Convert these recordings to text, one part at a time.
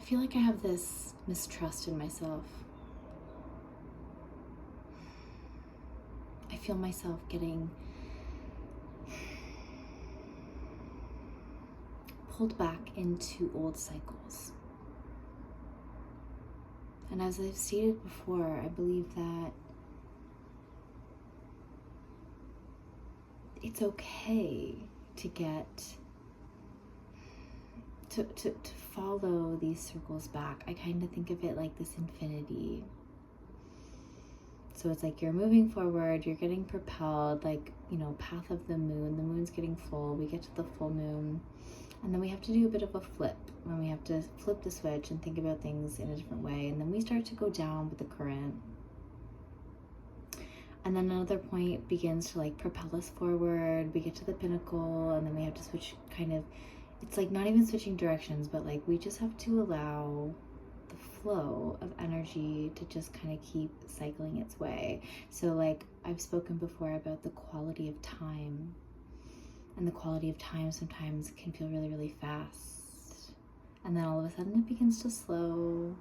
feel like I have this mistrust in myself. I feel myself getting pulled back into old cycles. And as I've stated before, I believe that it's okay to to follow these circles back. I kind of think of it like this infinity. So it's like you're moving forward, you're getting propelled, like, path of the moon's getting full, we get to the full moon, and then we have to do a bit of a flip, when we have to flip the switch and think about things in a different way, and then we start to go down with the current. And then another point begins to like propel us forward, we get to the pinnacle, and then we have to switch it's like not even switching directions, but like we just have to allow the flow of energy to just kind of keep cycling its way. So like I've spoken before about the quality of time, and the quality of time sometimes can feel really, really fast. And then all of a sudden it begins to slow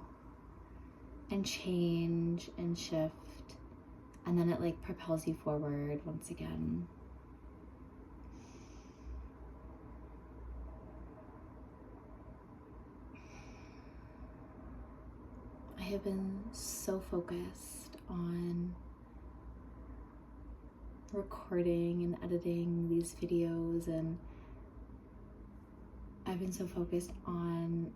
and change and shift. And then it like propels you forward once again. I have been so focused on recording and editing these videos, and I've been so focused on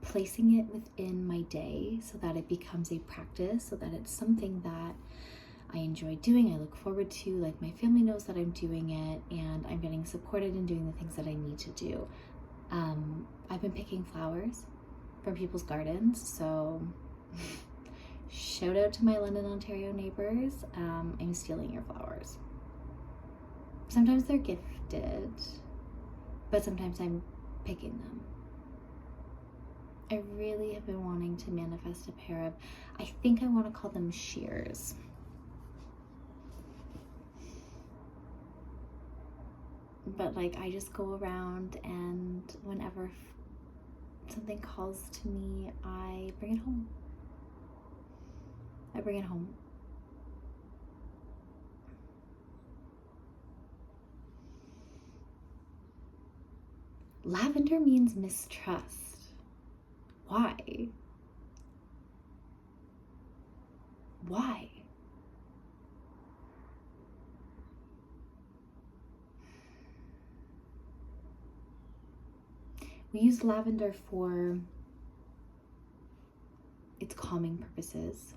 placing it within my day so that it becomes a practice, so that it's something that I enjoy doing, I look forward to, like my family knows that I'm doing it, and I'm getting supported in doing the things that I need to do. I've been picking flowers from people's gardens, so shout out to my London, Ontario neighbors. I'm stealing your flowers. Sometimes they're gifted, but sometimes I'm picking them. I really have been wanting to manifest a pair of, I think I want to call them shears. But like I just go around, and whenever something calls to me, I bring it home. I bring it home. Lavender means mistrust. Why? Why? We use lavender for its calming purposes,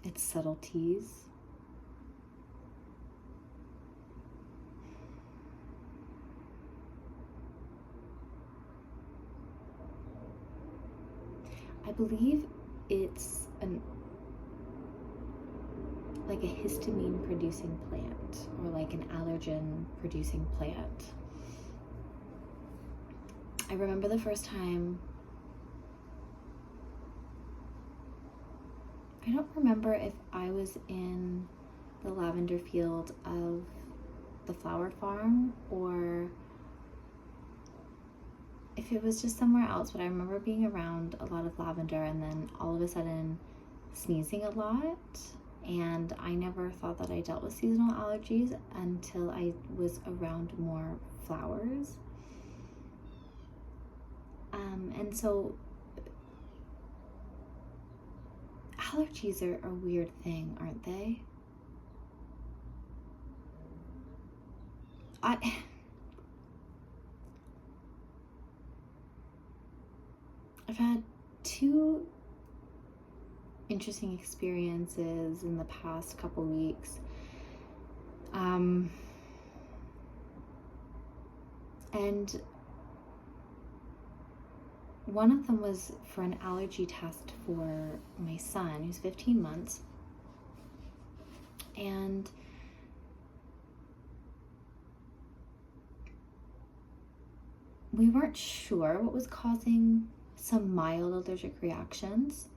its subtleties. I believe it's like a histamine producing plant, or like an allergen producing plant. I remember the first time, I don't remember if I was in the lavender field of the flower farm or if it was just somewhere else, but I remember being around a lot of lavender and then all of a sudden sneezing a lot. And I never thought that I dealt with seasonal allergies until I was around more flowers. And so allergies are a weird thing, aren't they? I've had two interesting experiences in the past couple weeks. And one of them was for an allergy test for my son, who's 15 months. And we weren't sure what was causing some mild allergic reactions.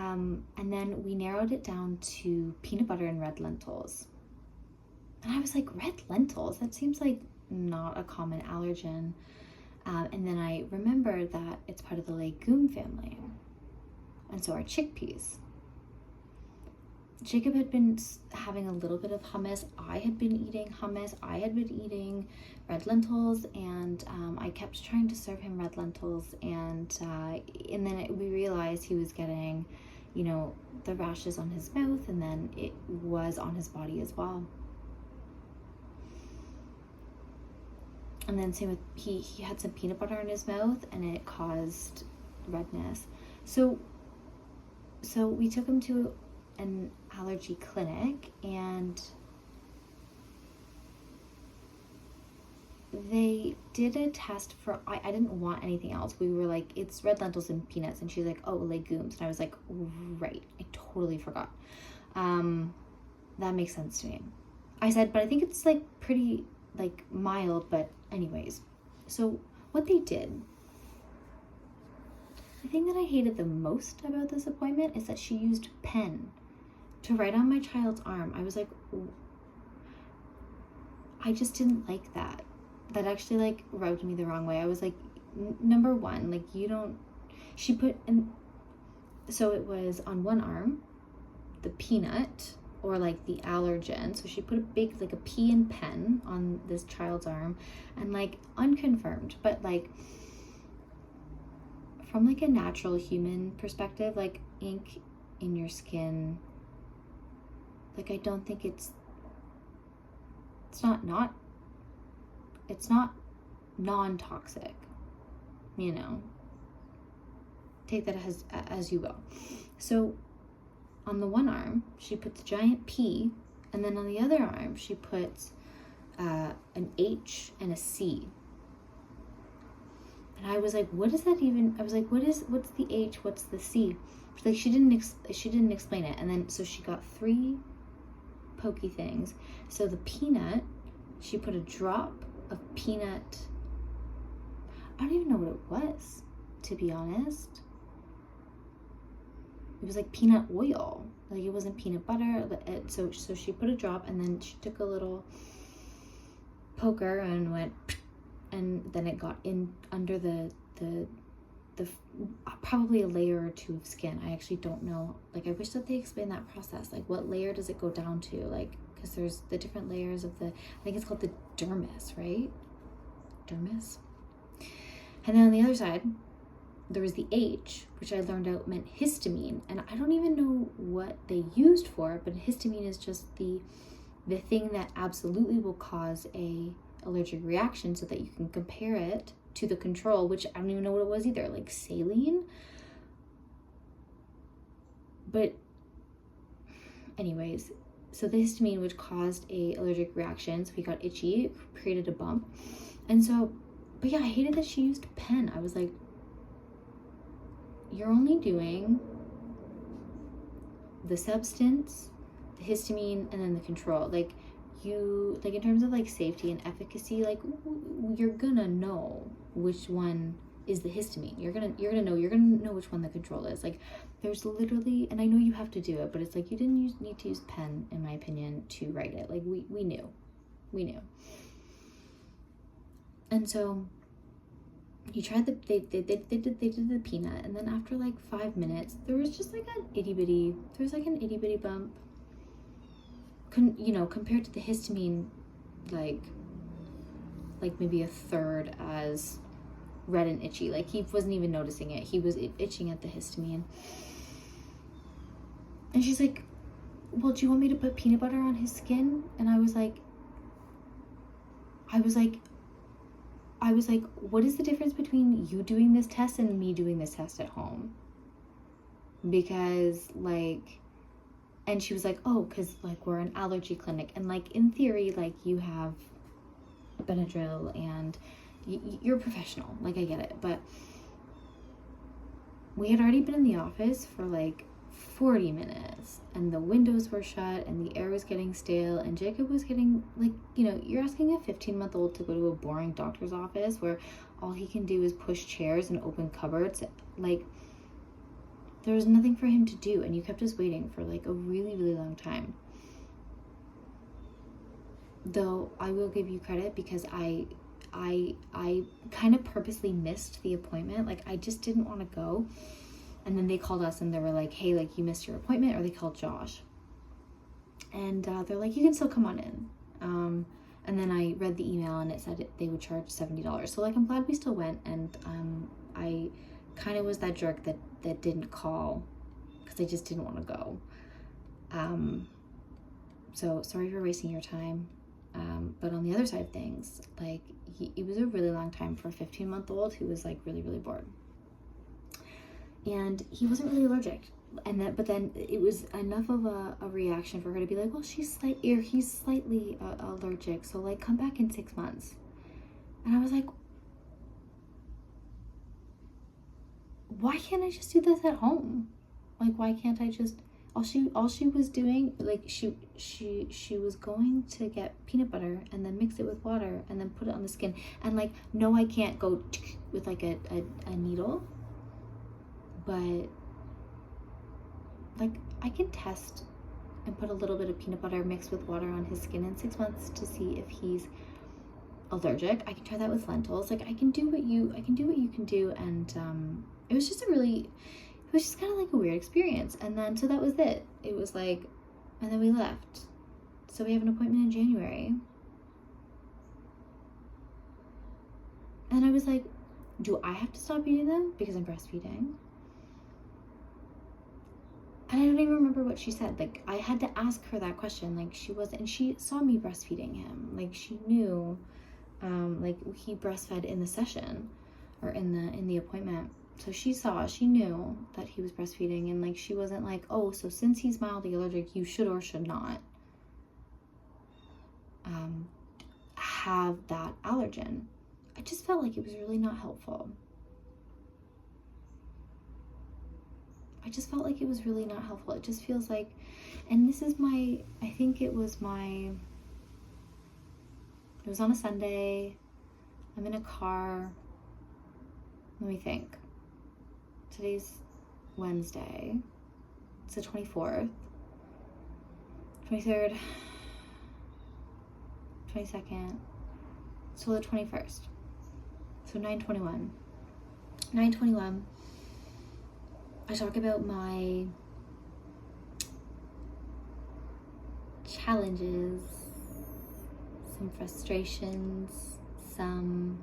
And then we narrowed it down to peanut butter and red lentils. And I was like, red lentils? That seems like not a common allergen. And then I remembered that it's part of the legume family. And so are chickpeas. Jacob had been having a little bit of hummus. I had been eating hummus. I had been eating red lentils, and I kept trying to serve him red lentils. And then we realized he was getting, the rashes on his mouth, and then it was on his body as well. And then same with, he had some peanut butter in his mouth, and it caused redness. So we took him to an allergy clinic, and they did a test for, I didn't want anything else. We were like, it's red lentils and peanuts. And she's like, oh, legumes. And I was like, right, I totally forgot. That makes sense to me. I said, but I think it's like pretty like mild, but anyways. So what they did, the thing that I hated the most about this appointment is that she used pen to write on my child's arm. I was like, I just didn't like that. That actually like rubbed me the wrong way. I was like, number one, like she put in, so it was on one arm, the peanut or like the allergen. So she put a big, like a P in pen on this child's arm, and like unconfirmed, but like from like a natural human perspective, like ink in your skin, like I don't think it's not non-toxic, take that as you will. So on the one arm she puts a giant P, and then on the other arm she puts an H and a C. And I was like, what is that even? I was like, what's the H, what's the C? Like she didn't explain it. And then so she got 3 pokey things. So the peanut, she put a drop of peanut, I don't even know what it was, to be honest. It was like peanut oil, like it wasn't peanut butter. So she put a drop, and then she took a little poker and went, and then it got in under the probably a layer or 2 of skin. I actually don't know. Like I wish that they explained that process. Like what layer does it go down to? Like, because there's the different layers of I think it's called the dermis, right? Dermis. And then on the other side, there was the H, which I learned out meant histamine. And I don't even know what they used for it, but histamine is just the thing that absolutely will cause a allergic reaction, so that you can compare it to the control, which I don't even know what it was either, like saline. But anyways, so the histamine, which caused a allergic reaction, so he got itchy, it created a bump. And so, but yeah, I hated that she used pen. I was like, you're only doing the substance, the histamine, and then the control. Like you, like in terms of like safety and efficacy, like you're gonna know which one is the histamine. You're gonna know which one the control is. Like there's literally, and I know you have to do it, but it's like you didn't need to use pen, in my opinion, to write it. Like we knew. And so he tried they did the peanut, and then after like 5 minutes, there was just like an itty bitty bump. Compared to the histamine, like maybe a third as red and itchy. Like he wasn't even noticing it. He was itching at the histamine. And she's like, well, do you want me to put peanut butter on his skin? And I was like, what is the difference between you doing this test and me doing this test at home? Because and she was like, oh, because like we're an allergy clinic, and like in theory, like you have Benadryl and you're a professional, like I get it. But we had already been in the office for like 40 minutes, and the windows were shut, and the air was getting stale, and Jacob was getting like, you're asking a 15-month-old to go to a boring doctor's office where all he can do is push chairs and open cupboards. Like There was nothing for him to do, and you kept us waiting for like a really, really long time. Though I will give you credit because I kind of purposely missed the appointment. Like, I just didn't want to go. And then they called us and they were like, hey, like, you missed your appointment. Or they called Josh. And they're like, you can still come on in. And then I read the email and it said they would charge $70. So, like, I'm glad we still went. And I kind of was that jerk that didn't call because I just didn't want to go. So sorry for wasting your time. But on the other side of things, like, it was a really long time for a 15-month-old who was like really, really bored. And he wasn't really allergic. But then it was enough of a reaction for her to be like, well, he's slightly allergic. So like, come back in 6 months. And I was like, why can't I just do this at home? Like, why can't I just, all she was doing, like, she was going to get peanut butter and then mix it with water and then put it on the skin. And like, no, I can't go with like a needle, but like, I can test and put a little bit of peanut butter mixed with water on his skin in 6 months to see if he's allergic. I can try that with lentils. Like, I can do what you can do. And it was just kind of like a weird experience. And then, so that was it. It was like, and then we left. So we have an appointment in January. And I was like, do I have to stop eating them because I'm breastfeeding? And I don't even remember what she said. Like, I had to ask her that question. Like, she saw me breastfeeding him. Like, she knew, like, he breastfed in the session or in the appointment. So she knew that he was breastfeeding, and like, she wasn't like, oh, so since he's mildly allergic, you should or should not have that allergen. I just felt like it was really not helpful. It just feels like, and this is I think it was on a Sunday. I'm in a car. Let me think. Today's Wednesday. It's the 24th, 23rd, 22nd, so the 21st. So 9/21. 9/21. I talk about my challenges, some frustrations, some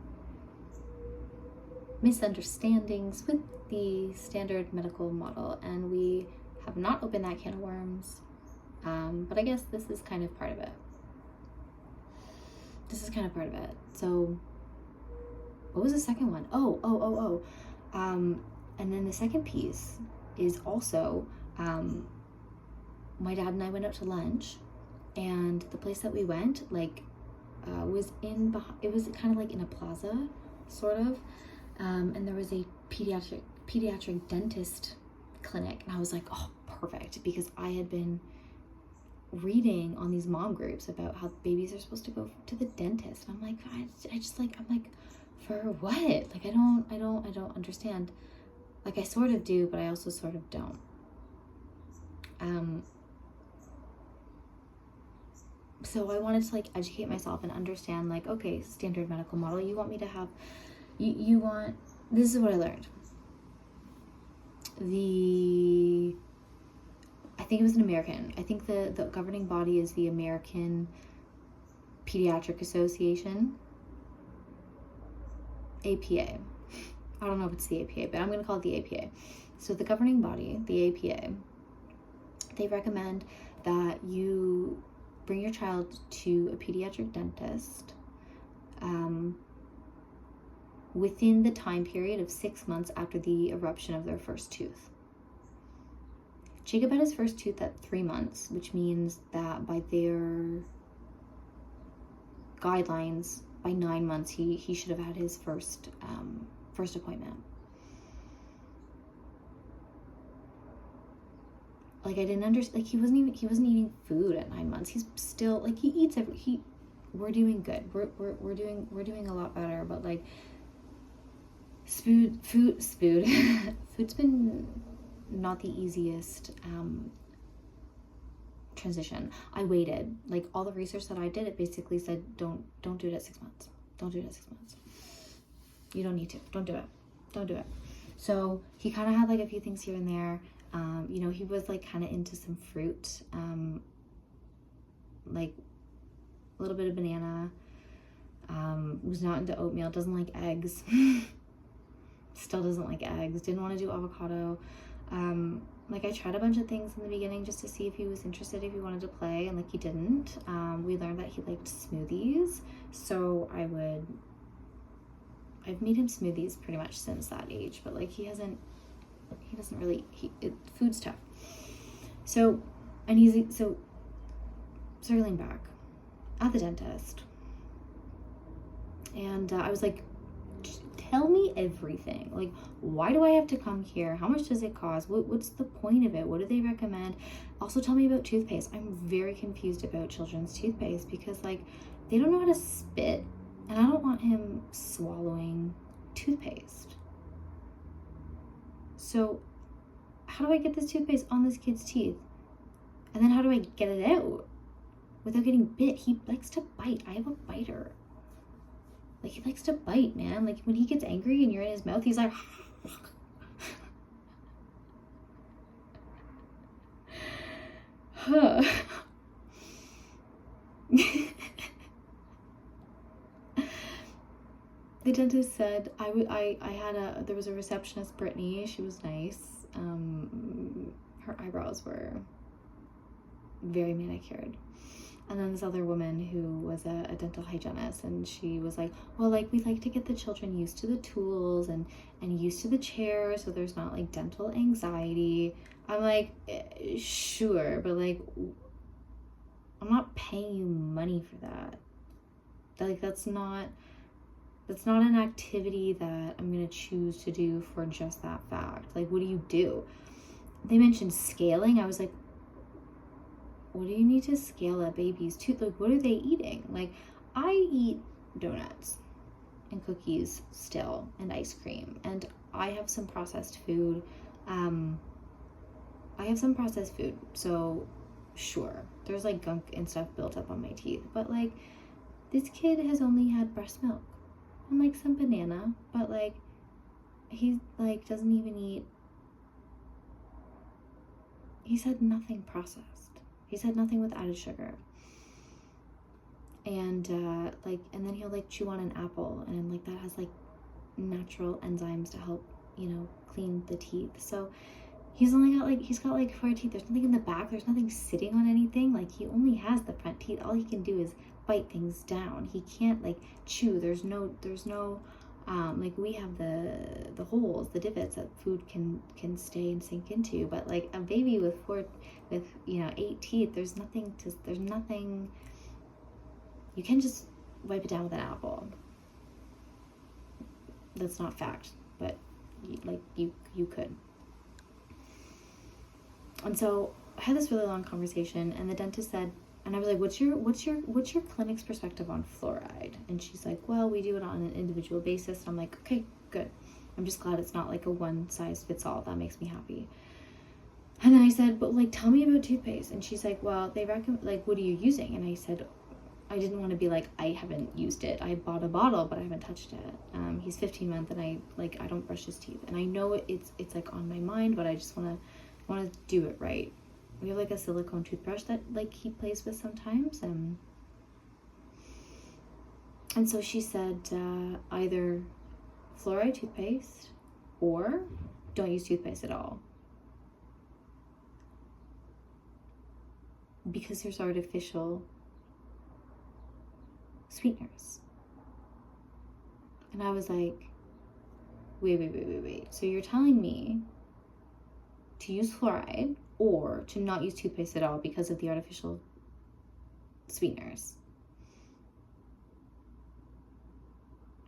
misunderstandings with the standard medical model, and we have not opened that can of worms, but I guess this is kind of part of it. So what was the second one? And then the second piece is also, my dad and I went out to lunch, and the place that we went, like, was it was kind of like in a plaza, sort of, and there was a pediatric dentist clinic, and I was like, oh, perfect, because I had been reading on these mom groups about how babies are supposed to go to the dentist, and I'm like, I'm like, for what? Like, I don't understand. Like, I sort of do, but I also sort of don't. So I wanted to like educate myself and understand, like, okay, standard medical model, you want me to have, you want, this is what I learned. I think it was an American. I think the governing body is the American Pediatric Association, APA. I don't know if it's the APA, but I'm going to call it the APA. So the governing body, the APA, they recommend that you bring your child to a pediatric dentist within the time period of 6 months after the eruption of their first tooth. Jacob had his first tooth at 3 months, which means that by their guidelines, by 9 months, he should have had his first appointment. Like, I didn't understand, like, he wasn't eating food at 9 months. He's still, like, he eats we're doing good. We're doing a lot better, but like, food's been not the easiest transition. I waited. Like, all the research that I did, it basically said don't do it at 6 months. Don't do it at 6 months. You don't need to. Don't do it. Don't do it. So he kind of had like a few things here and there. You know, he was like kind of into some fruit, like a little bit of banana. Was not into oatmeal. Doesn't like eggs. Still doesn't like eggs. Didn't want to do avocado. Like, I tried a bunch of things in the beginning just to see if he was interested, if he wanted to play, and like, he didn't. We learned that he liked smoothies, so I've made him smoothies pretty much since that age, but like, he doesn't really, food's tough. So circling back, at the dentist, and I was like, tell me everything. Like, why do I have to come here? How much does it cost? What's the point of it? What do they recommend? Also, tell me about toothpaste. I'm very confused about children's toothpaste because, like, they don't know how to spit, and I don't want him swallowing toothpaste. So how do I get this toothpaste on this kid's teeth? And then how do I get it out without getting bit? He likes to bite. I have a biter. Like, he likes to bite, man. Like, when he gets angry and you're in his mouth, he's like, huh. The dentist said there was a receptionist, Brittany. She was nice. Her eyebrows were very manicured. And then this other woman who was a dental hygienist, and she was like, well, like, we like to get the children used to the tools and used to the chair so there's not like dental anxiety. I'm like, sure, but like, I'm not paying you money for that. Like, that's not an activity that I'm gonna choose to do for just that fact. Like, what do you do? They mentioned scaling. I was like, what do you need to scale a baby's tooth? Like, what are they eating? Like, I eat donuts and cookies still, and ice cream, and I have some processed food. So sure, there's like gunk and stuff built up on my teeth, but like, this kid has only had breast milk and like some banana, but like, he like doesn't even eat. He's had nothing processed. He's had nothing with added sugar. And and then he'll like chew on an apple, and like, that has like natural enzymes to help, you know, clean the teeth. So he's got like 4 teeth. There's nothing in the back. There's nothing sitting on anything. Like, he only has the front teeth. All he can do is bite things down. He can't like chew. There's no like, we have the holes, the divots that food can stay and sink into, but like, a baby with 8 teeth, there's nothing. You can just wipe it down with an apple. That's not fact, but you could. And so I had this really long conversation, and the dentist said, and I was like, what's your clinic's perspective on fluoride? And she's like, well, we do it on an individual basis. And I'm like, okay, good. I'm just glad it's not like a one size fits all. That makes me happy. And then I said, but like, tell me about toothpaste. And she's like, well, they recommend, like, what are you using? And I said, I didn't want to be like, I haven't used it. I bought a bottle, but I haven't touched it. He's 15 months, and I don't brush his teeth. And I know it's like on my mind, but I just want to do it right. We have like a silicone toothbrush that like he plays with sometimes, and so she said, either fluoride toothpaste or don't use toothpaste at all, because there's artificial sweeteners. And I was like, wait. So you're telling me to use fluoride or to not use toothpaste at all because of the artificial sweeteners?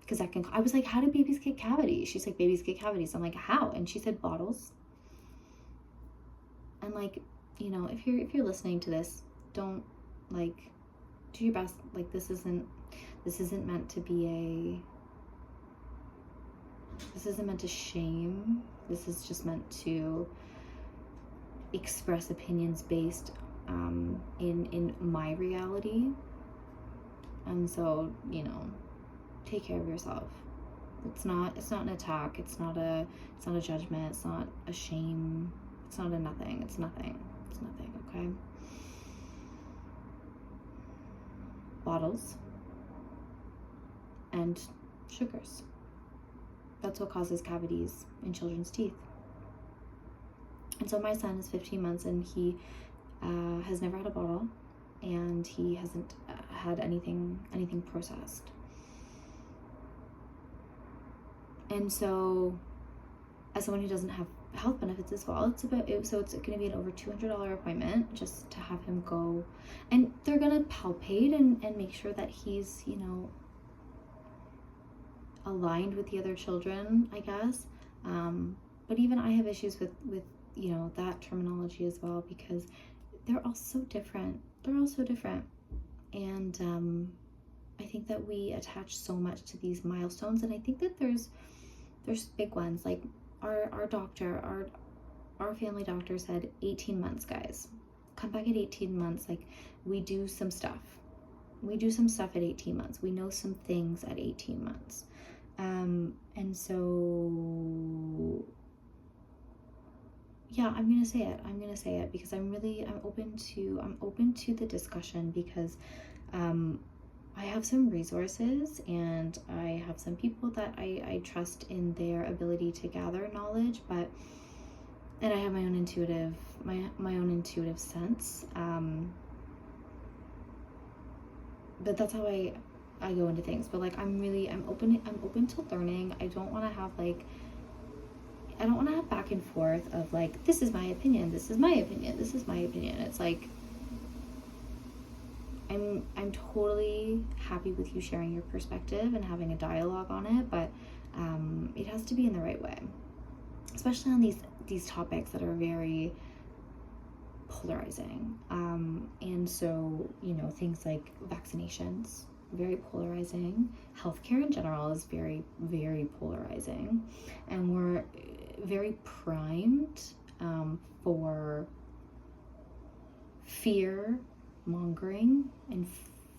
Because I was like, how do babies get cavities? She's like, babies get cavities. I'm like, how? And she said, bottles. And like, you know, if you're listening to this, don't, like, do your best. Like, this isn't meant to be this isn't meant to shame. This is just meant to express opinions based in my reality. And so, you know, take care of yourself. It's not an attack, it's not a judgment, it's not a shame, it's not a nothing, it's nothing, okay? Bottles and sugars. That's what causes cavities in children's teeth. And so my son is 15 months and he has never had a bottle, and he hasn't had anything processed. And so, as someone who doesn't have health benefits as well, it's going to be an over $200 appointment just to have him go, and they're going to palpate and make sure that he's, you know, aligned with the other children, I guess. But even I have issues with you know, that terminology as well, because they're all so different. And I think that we attach so much to these milestones, and I think that there's big ones. Like our doctor, our family doctor said 18 months, guys. Come back at 18 months. Like, we do some stuff at 18 months. We know some things at 18 months. And so, yeah, I'm gonna say it because I'm open to the discussion, because I have some resources and I have some people that I trust in their ability to gather knowledge, and I have my own intuitive sense. But that's how I go into things. But like, I'm open to learning. I don't want to have back and forth of like, this is my opinion. It's like, I'm totally happy with you sharing your perspective and having a dialogue on it, but it has to be in the right way, especially on these topics that are very polarizing. And so, you know, things like vaccinations, very polarizing. Healthcare in general is very, very polarizing, and we're very primed for fear mongering and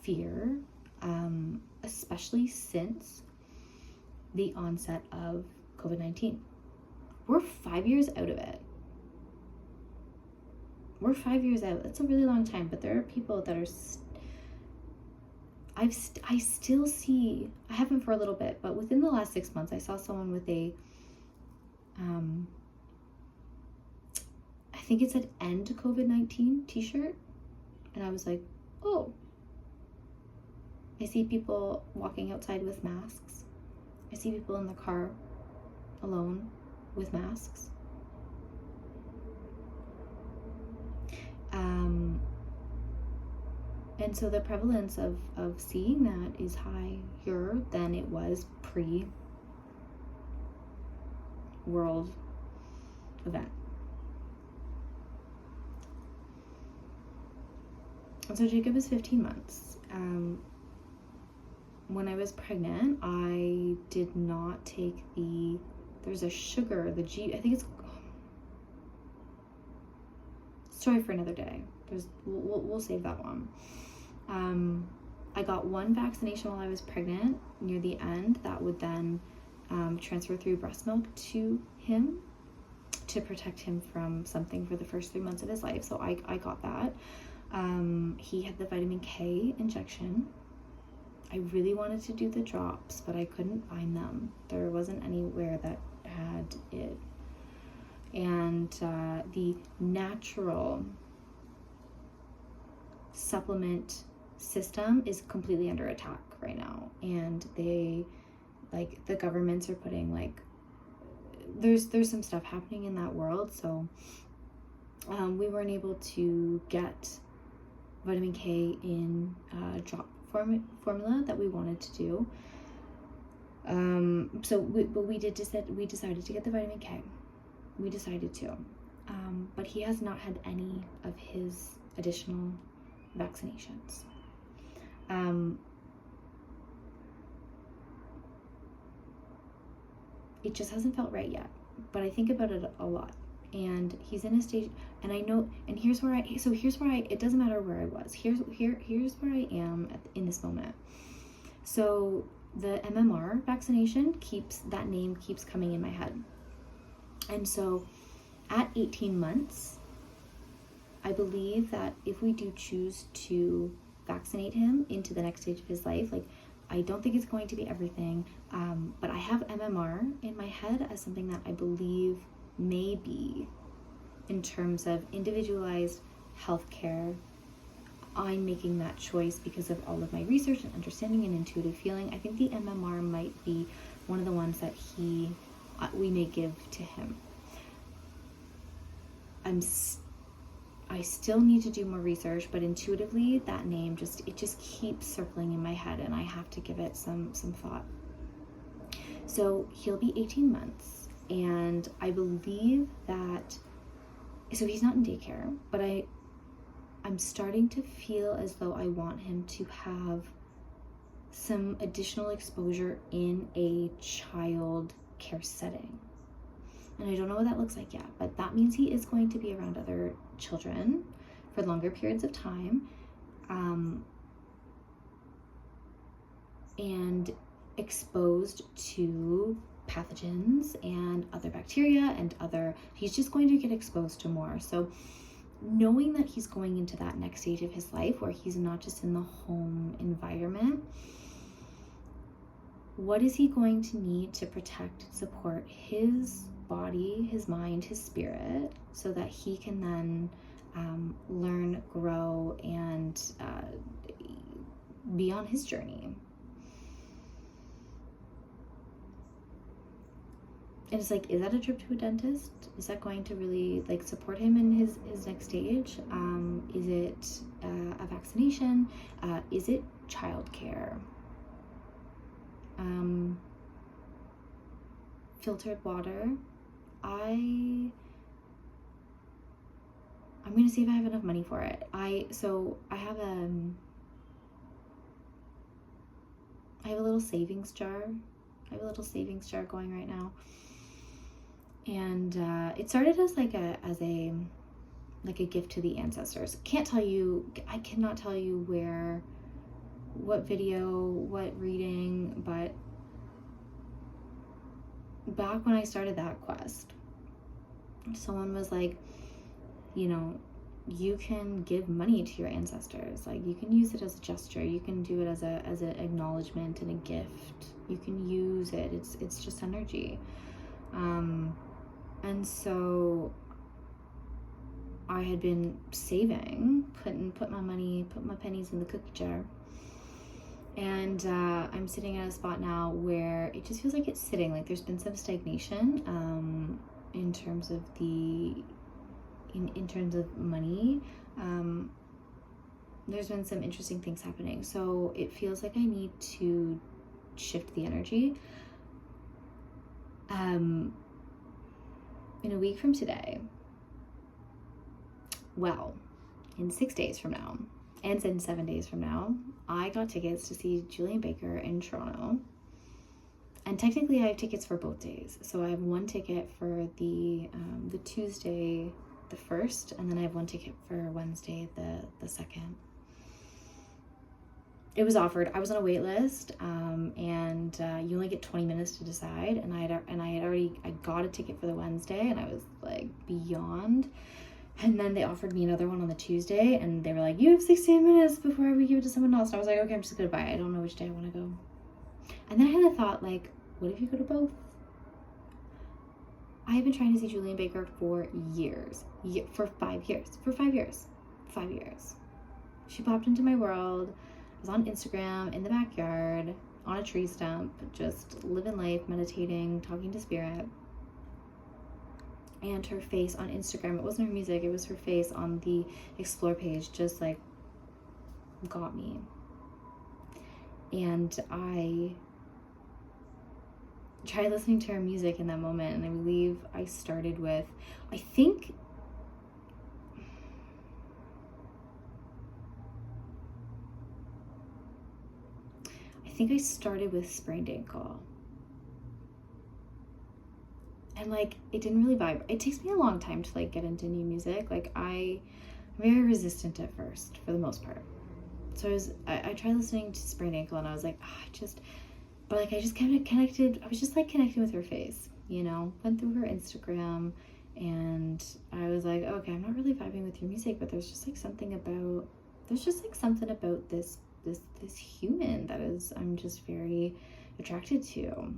fear, especially since the onset of COVID-19. We're 5 years out of it. We're 5 years out. That's a really long time, but there are people that are I still see, I haven't for a little bit, but within the last 6 months, I saw someone with a I think it said "End COVID-19" t-shirt, and I was like, oh. I see people walking outside with masks. I see people in the car alone with masks. And so the prevalence of seeing that is higher than it was pre-world event. And so Jacob is 15 months. When I was pregnant, I did not take there's a sugar, I think it's, story for another day. We'll save that one. I got one vaccination while I was pregnant near the end that would then transfer through breast milk to him to protect him from something for the first 3 months of his life. So I got that. He had the vitamin K injection. I really wanted to do the drops, but I couldn't find them. There wasn't anywhere that had it. And the natural supplement system is completely under attack right now. And the governments are putting there's some stuff happening in that world. So we weren't able to get vitamin K in drop formula that we wanted to do. We decided to get the vitamin K. We decided to. But he has not had any of his additional vaccinations. It just hasn't felt right yet. But I think about it a lot. and he's in a stage, and I know, and here's where it doesn't matter where I was. Here's where I am in this moment. So the MMR vaccination that name keeps coming in my head. And so at 18 months, I believe that if we do choose to vaccinate him into the next stage of his life, like, I don't think it's going to be everything, but I have MMR in my head as something that I believe may be, in terms of individualized healthcare. I'm making that choice because of all of my research and understanding and intuitive feeling. I think the MMR might be one of the ones that we may give to him. I still need to do more research, but intuitively that name just keeps circling in my head, and I have to give it some thought. So he'll be 18 months, and I believe that, so he's not in daycare, but I'm starting to feel as though I want him to have some additional exposure in a child care setting. And I don't know what that looks like yet, but that means he is going to be around other children for longer periods of time, and exposed to pathogens and other bacteria and he's just going to get exposed to more. So knowing that he's going into that next stage of his life where he's not just in the home environment, what is he going to need to protect and support his body, his mind, his spirit, so that he can then learn, grow, and be on his journey. And it's like, is that a trip to a dentist? Is that going to really like support him in his next stage? Is it a vaccination? Is it childcare? Filtered water. I'm gonna see if I have enough money for it. I have a little savings jar. I have a little savings jar going right now, and it started as a gift to the ancestors. I cannot tell you what video, what reading, but back when I started that quest, someone was like, you can give money to your ancestors. Like, you can use it as a gesture. You can do it as an acknowledgement and a gift. You can use it. It's just energy. And so I had been saving, put my pennies in the cookie jar. And I'm sitting at a spot now where it just feels like it's sitting. Like, there's been some stagnation in terms of in terms of money. There's been some interesting things happening. So it feels like I need to shift the energy. In a week from today, in 6 days from now, and in 7 days from now, I got tickets to see Julian Baker in Toronto. And technically I have tickets for both days. So I have one ticket for the Tuesday, the 1st, and then I have one ticket for Wednesday, the 2nd. It was offered. I was on a wait list, and you only get 20 minutes to decide. And I got a ticket for the Wednesday, and I was like beyond. And then they offered me another one on the Tuesday, and they were like, you have 16 minutes before we give it to someone else. And I was like, okay, I'm just gonna buy it. I don't know which day I want to go. And then I had a thought, like, what if you go to both? I have been trying to see Julian Baker for years. For 5 years. 5 years. She popped into my world. I was on Instagram, in the backyard, on a tree stump, just living life, meditating, talking to spirit. And her face on Instagram, it wasn't her music, it was her face on the explore page, just like got me. And I tried listening to her music in that moment, and I believe I started with, I think I started with Sprained Ankle. And and like it didn't really vibe. It takes me a long time to like get into new music. Like I'm very resistant at first for the most part. So I tried listening to Sprained Ankle and I was like, but like I just kind of connected. I was just like connecting with her face, you know, went through her Instagram and I was like, okay, I'm not really vibing with your music, but there's just like something about this human that is I'm just very attracted to.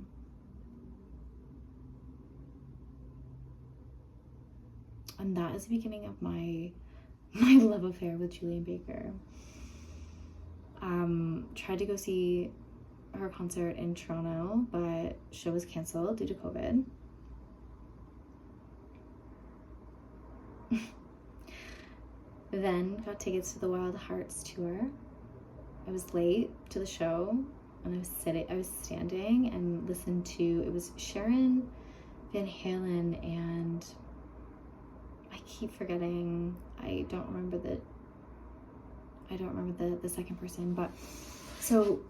And that is the beginning of my love affair with Julian Baker. Tried to go see her concert in Toronto, but show was canceled due to COVID. Then got tickets to the Wild Hearts tour. I was late to the show and I was standing and listened to, it was Sharon Van Halen and I keep forgetting, I don't remember the second person, but so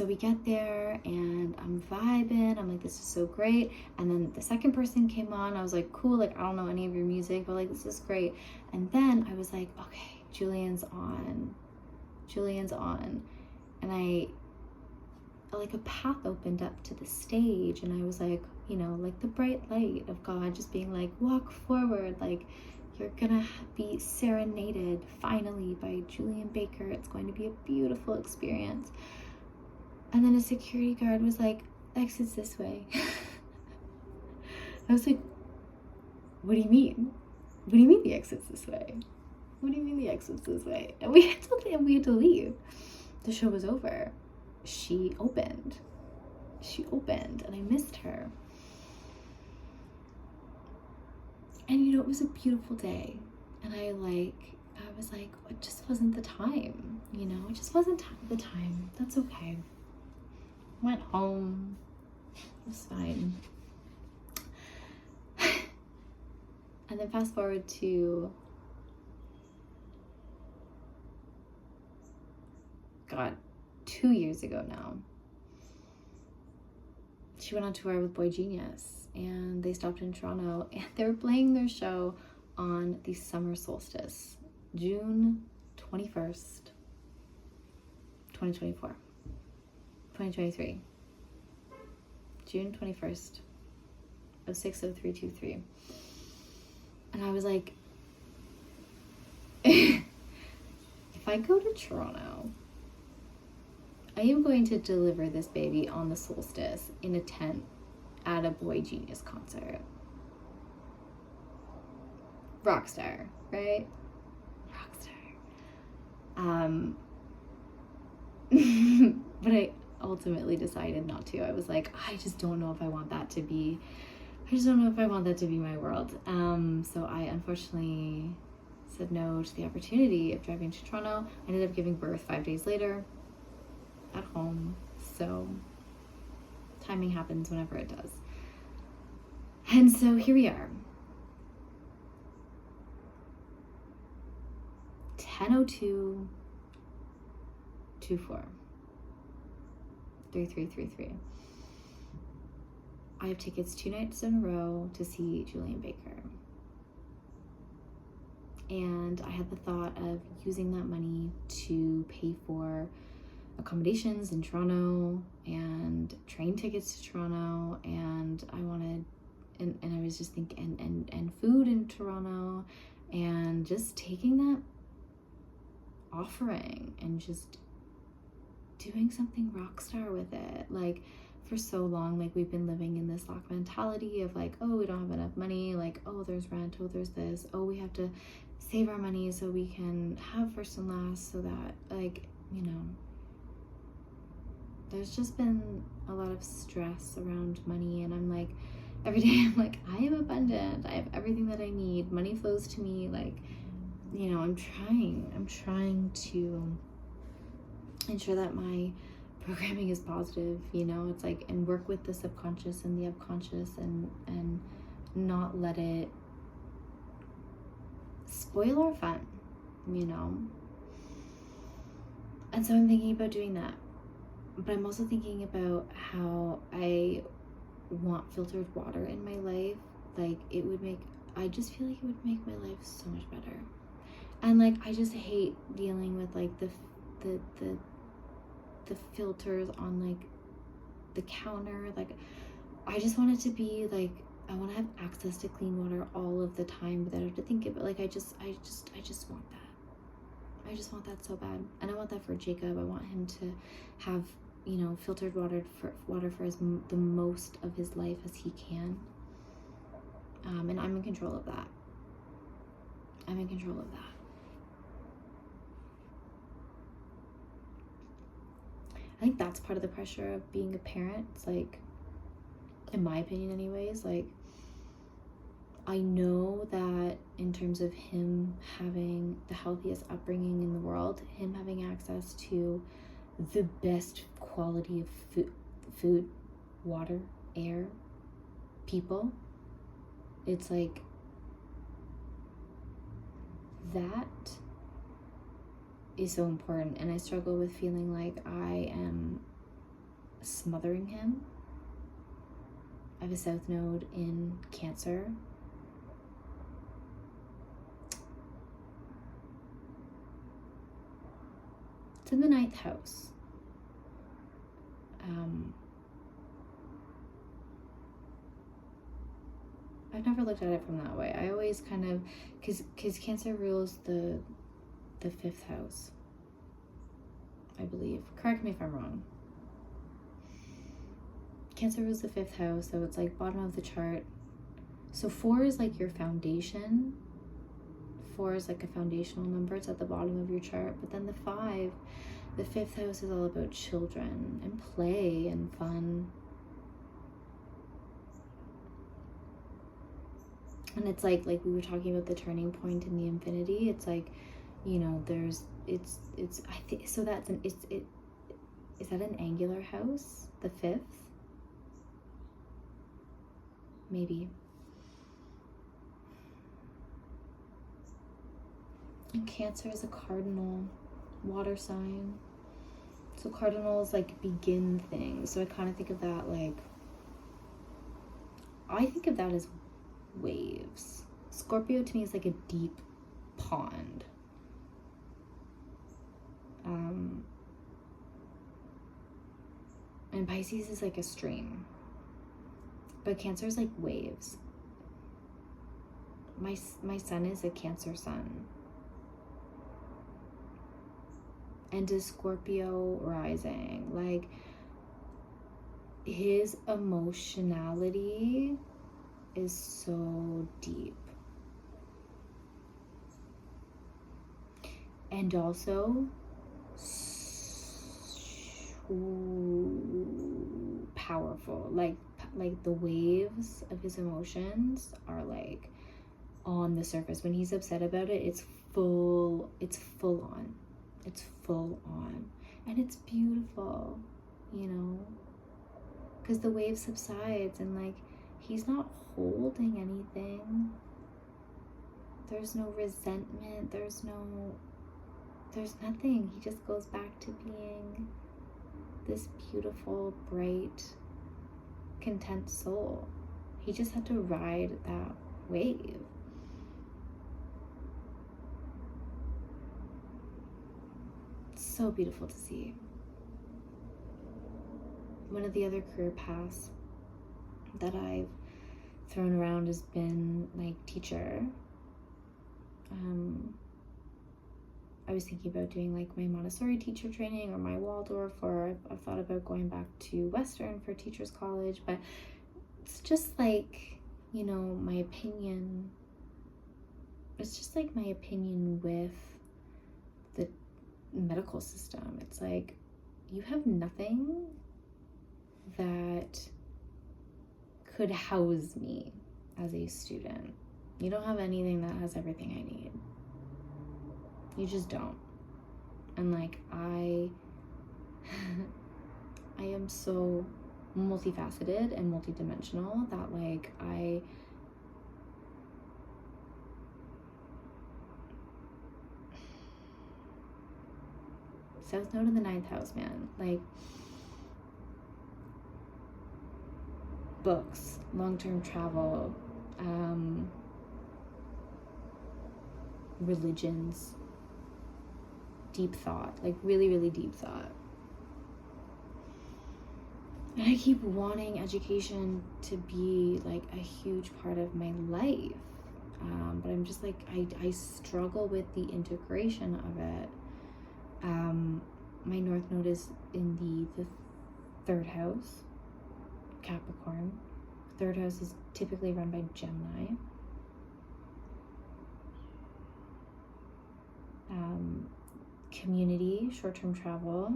we get there and I'm vibing, I'm like, this is so great. And then the second person came on, I was like, cool, like I don't know any of your music, but like this is great. And then I was like, okay, Julian's on. And I, like a path opened up to the stage and I was like, you know, like the bright light of God just being like, walk forward, like you're gonna be serenaded finally by Julian Baker. It's going to be a beautiful experience. And then a security guard was like, exits this way. I was like, what do you mean? What do you mean the exit's this way? What do you mean the exit's this way? And we had to leave. The show was over. She opened and I missed her. And you know, it was a beautiful day. And I was like, it just wasn't the time, you know, it just wasn't the time. That's okay. Went home. It was fine. And then fast forward to God, 2 years ago now. She went on tour with Boy Genius and they stopped in Toronto and they were playing their show on the summer solstice, June 21st, 2024. 2023. June 21st of 60323. And I was like, if I go to Toronto, I am going to deliver this baby on the solstice in a tent at a Boy Genius concert. Rockstar, right? Rockstar. But I ultimately decided not to. I was like, I just don't know if I want that to be my world. So I unfortunately said no to the opportunity of driving to Toronto. I ended up giving birth 5 days later at home. So timing happens whenever it does. And so here we are. 10:02 24 3333. I have tickets 2 nights in a row to see Julian Baker. And I had the thought of using that money to pay for accommodations in Toronto and train tickets to Toronto, and I wanted and I was just thinking and food in Toronto, and just taking that offering and just doing something rock star with it. Like for so long, like we've been living in this lock mentality of like, oh, we don't have enough money, like, oh, there's rent, oh, there's this, oh, we have to save our money so we can have first and last, so that, like, you know, there's just been a lot of stress around money. And I'm like, every day I'm like, I am abundant, I have everything that I need, money flows to me. Like, you know, I'm trying to ensure that my programming is positive, you know. It's like, and work with the subconscious and the unconscious, and not let it spoil our fun, you know. And so I'm thinking about doing that, but I'm also thinking about how I want filtered water in my life, like I just feel like it would make my life so much better. And like I just hate dealing with like the filters on like the counter. Like I just want it to be like, I want to have access to clean water all of the time without having to think of it. Like I just want that. I just want that so bad. And I want that for Jacob. I want him to have, you know, filtered water for the most of his life as he can. And I'm in control of that. I'm in control of that. I think that's part of the pressure of being a parent. It's like, in my opinion anyways, like I know that in terms of him having the healthiest upbringing in the world, him having access to the best quality of food, water, air, people, it's like that is so important. And I struggle with feeling like I am smothering him. I have a South Node in Cancer. It's in the 9th house. I've never looked at it from that way. I always kind of, because Cancer rules the 5th house, I believe. Correct me if I'm wrong. Cancer rules the 5th house, so it's like bottom of the chart. So 4 is like your foundation. 4 is like a foundational number. It's at the bottom of your chart. But then the 5, the 5th house is all about children and play and fun. And it's like we were talking about the turning point in the infinity. It's like, you know, I think, so that's is that an angular house? The 5th? Maybe. And Cancer is a cardinal water sign. So cardinals like begin things. So I kind of think of that like, I think of that as waves. Scorpio to me is like a deep pond. And Pisces is like a stream. But Cancer is like waves. My sun is a Cancer sun. And a Scorpio rising. Like, his emotionality is so deep. And also powerful. Like the waves of his emotions are like on the surface. When he's upset about it, it's full on. It's full on. And it's beautiful, you know, because the wave subsides and like he's not holding anything. There's no resentment. There's nothing. He just goes back to being this beautiful, bright, content soul. He just had to ride that wave. So beautiful to see. One of the other career paths that I've thrown around has been like teacher. I was thinking about doing like my Montessori teacher training or my Waldorf, or I've thought about going back to Western for teachers college, but it's just like, you know, my opinion. It's just like my opinion with the medical system. It's like, you have nothing that could house me as a student. You don't have anything that has everything I need. You just don't. And like I am so multifaceted and multidimensional that like South Node in the 9th house, man. Like, books, long-term travel, religions, deep thought, like really, really deep thought. And I keep wanting education to be like a huge part of my life. But I'm just like, I struggle with the integration of it. My North Node is in the third house, Capricorn. Third house is typically run by Gemini. Community, short-term travel,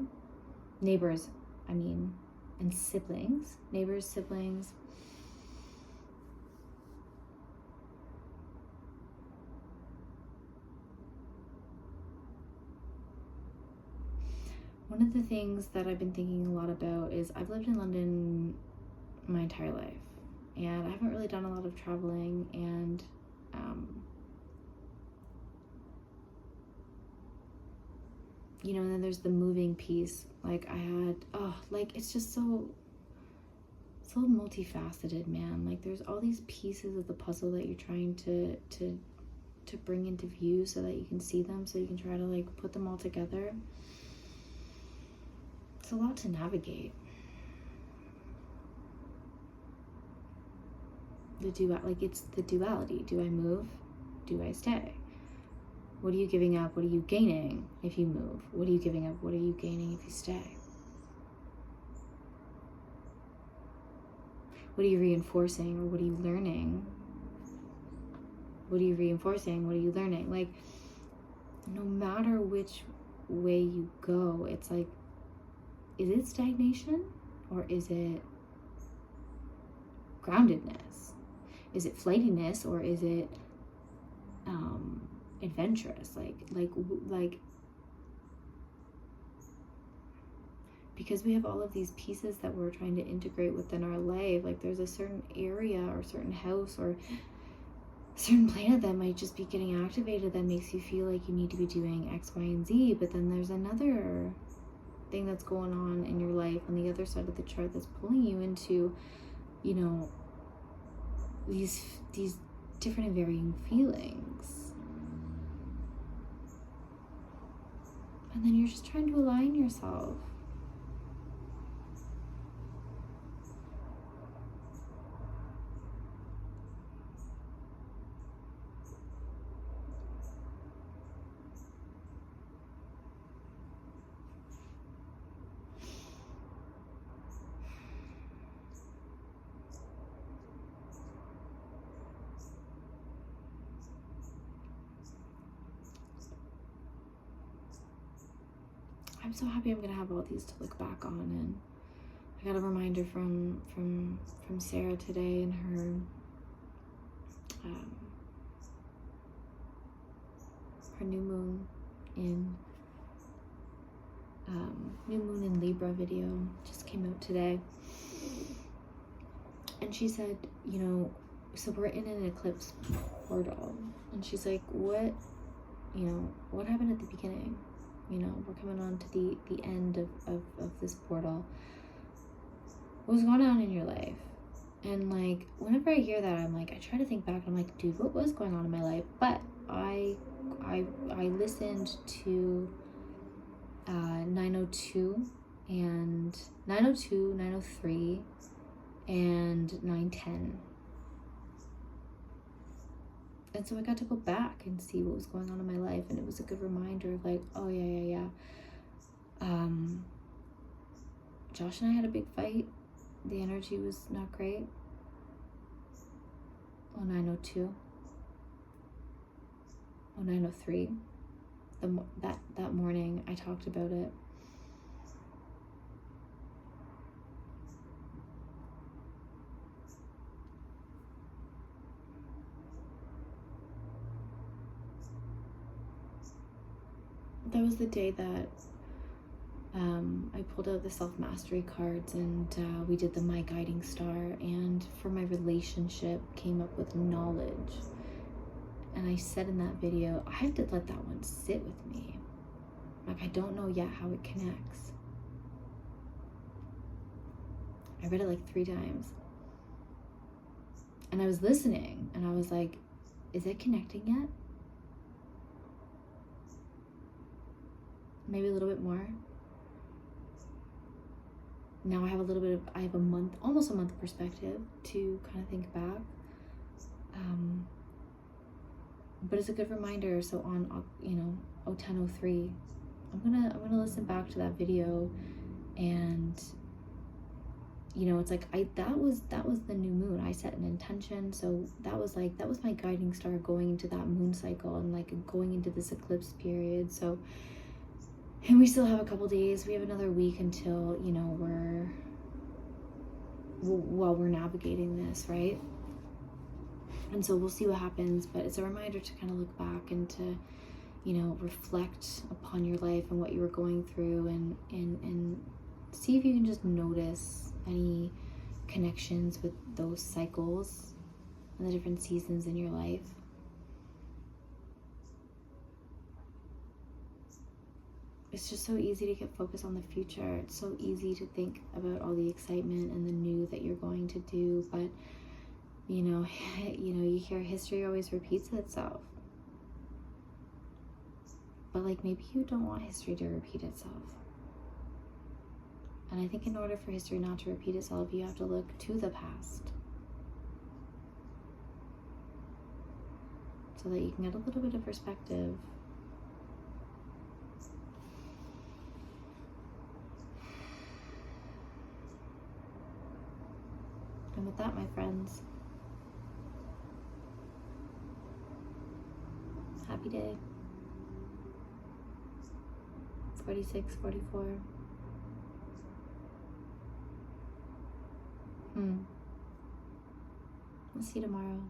neighbors, and siblings, neighbors, siblings. One of the things that I've been thinking a lot about is I've lived in London my entire life, and I haven't really done a lot of traveling, and and then there's the moving piece. Like I had, it's just so multifaceted, man. Like there's all these pieces of the puzzle that you're trying to bring into view so that you can see them, so you can try to like put them all together. It's a lot to navigate. It's the duality. Do I move? Do I stay? What are you giving up? What are you gaining if you move? What are you giving up? What are you gaining if you stay? What are you reinforcing, or what are you learning? What are you reinforcing? What are you learning? Like, no matter which way you go, it's like, is it stagnation or is it groundedness? Is it flightiness or is it adventurous? Like because we have all of these pieces that we're trying to integrate within our life. Like there's a certain area or certain house or certain planet that might just be getting activated that makes you feel like you need to be doing X, Y, and Z. But then there's another thing that's going on in your life on the other side of the chart that's pulling you into, these different and varying feelings. And then you're just trying to align yourself. I'm so happy I'm gonna have all these to look back on, and I got a reminder from Sarah today in her new moon in Libra video just came out today, and she said, so we're in an eclipse portal, and she's like, what happened at the beginning? We're coming on to the end of this portal. What was going on in your life? And like, whenever I hear that, I'm like, I try to think back. I'm like, dude, what was going on in my life? But I listened to 902 and 902, 903, and 910. And so I got to go back and see what was going on in my life, and it was a good reminder of like, oh yeah. Josh and I had a big fight. The energy was not great. Oh, 902. Oh, 903. That morning I talked about it. That was the day that I pulled out the self-mastery cards, and we did the My Guiding Star, and for my relationship came up with knowledge. And I said in that video, I have to let that one sit with me. Like, I don't know yet how it connects. I read it like 3 times. And I was listening and I was like, is it connecting yet? Maybe a little bit more. Now I have a month, almost a month perspective to kind of think back. But it's a good reminder. So on, 10:03, I'm gonna listen back to that video, and it's like that was the new moon. I set an intention, so that was my guiding star going into that moon cycle and like going into this eclipse period. So, and we still have a couple days. We have another week until we're navigating this, right? And so we'll see what happens, but it's a reminder to kind of look back and to reflect upon your life and what you were going through, and see if you can just notice any connections with those cycles and the different seasons in your life. It's just so easy to get focused on the future. It's so easy to think about all the excitement and the new that you're going to do, but you hear history always repeats itself. But like, maybe you don't want history to repeat itself. And I think in order for history not to repeat itself, you have to look to the past, so that you can get a little bit of perspective. And with that, my friends, happy day. 46, 44. We'll see you tomorrow.